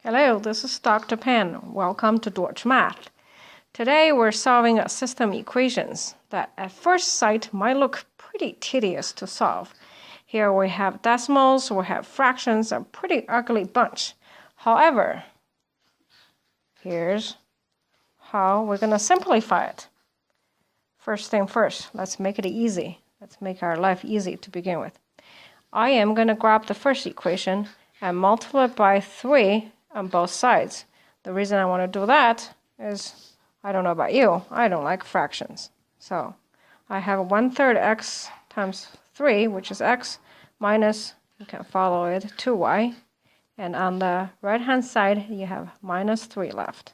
Hello, this is Dr. Pan. Welcome to Deutsch Math. Today we're solving a system equations that at first sight might look pretty tedious to solve. Here we have decimals, we have fractions, a pretty ugly bunch. However, here's how we're going to simplify it. First thing first, let's make it easy. Let's make our life easy to begin with. I am going to grab the first equation and multiply it by 3 on both sides. The reason I want to do that is, I don't know about you, I don't like fractions. So I have 1/3 x times 3, which is x, minus, you can follow it, 2y. And on the right-hand side, you have minus 3 left.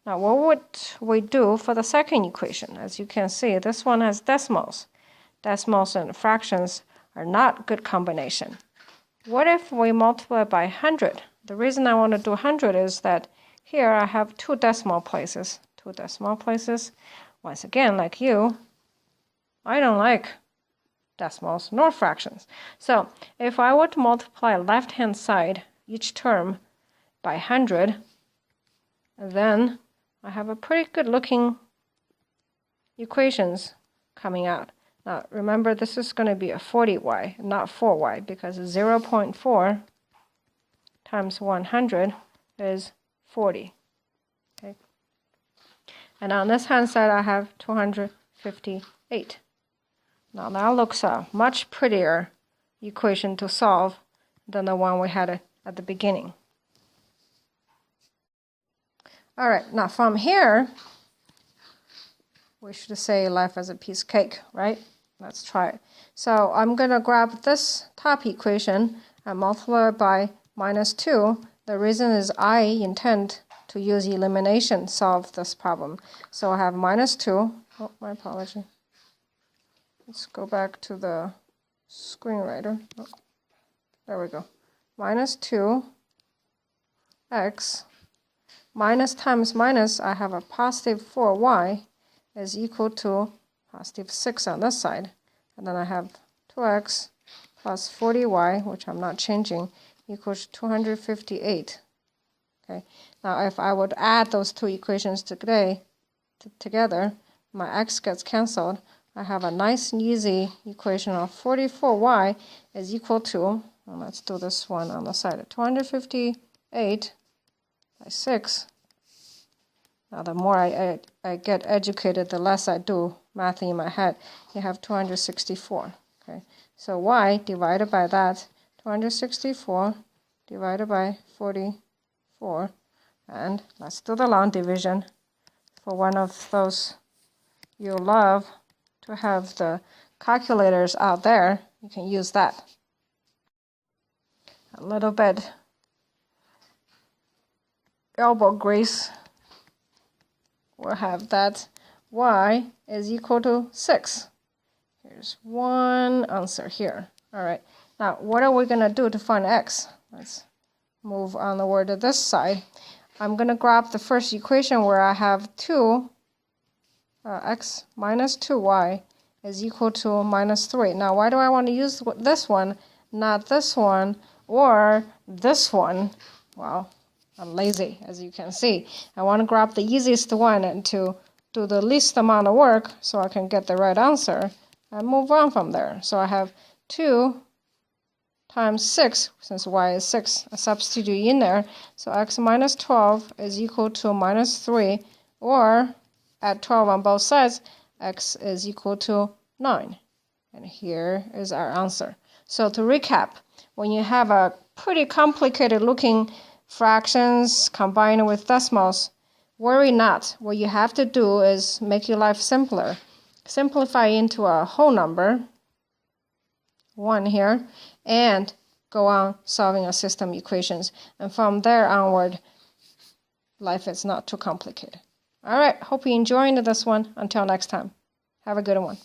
Now, what would we do for the second equation? As you can see, this one has decimals. Decimals and fractions are not a good combination. What if we multiply by 100? The reason I want to do 100 is that here I have two decimal places. Once again, like you, I don't like decimals nor fractions. So if I were to multiply left-hand side, each term, by 100, then I have a pretty good looking equations coming out. Now remember, this is going to be a 40y, not 4y, because 0.4 times 100 is 40. Okay. And on this hand side, I have 258. Now that looks a much prettier equation to solve than the one we had at the beginning. All right, now from here, we should say life as a piece of cake, right? Let's try it. So I'm going to grab this top equation and multiply it by minus 2. The reason is I intend to use elimination to solve this problem. So I have minus 2. Oh, my apology. Let's go back to the screenwriter. Oh, there we go. Minus 2x minus times minus, I have a positive 4y is equal to positive 6 on this side. And then I have 2x plus 40y, which I'm not changing, equals 258. Okay. Now if I would add those two equations together, my x gets canceled. I have a nice and easy equation of 44y is equal to, well, let's do this one on the side of 258 by 6. Now the more I get educated, the less I do math in my head. You have 264. Okay. So y divided by that, 264 divided by 44. And let's do the long division. For one of those you love to have the calculators out there, you can use that. A little bit elbow grease. We'll have that y is equal to 6. Here's one answer here. All right. Now, what are we going to do to find x? Let's move on over to this side. I'm going to grab the first equation where I have 2 x minus 2y is equal to minus 3. Now, why do I want to use this one, not this one, or this one? Well, I'm lazy, as you can see. I want to grab the easiest one and to do the least amount of work so I can get the right answer and move on from there. So I have 2 times 6, since y is 6, I substitute in there. So x minus 12 is equal to minus 3, or add 12 on both sides, x is equal to 9. And here is our answer. So to recap, when you have a pretty complicated looking fractions combined with decimals, worry not. What you have to do is make your life simpler. Simplify into a whole number, 1 here, and go on solving a system equations. And from there onward, life is not too complicated. All right, hope you enjoyed this one. Until next time, have a good one.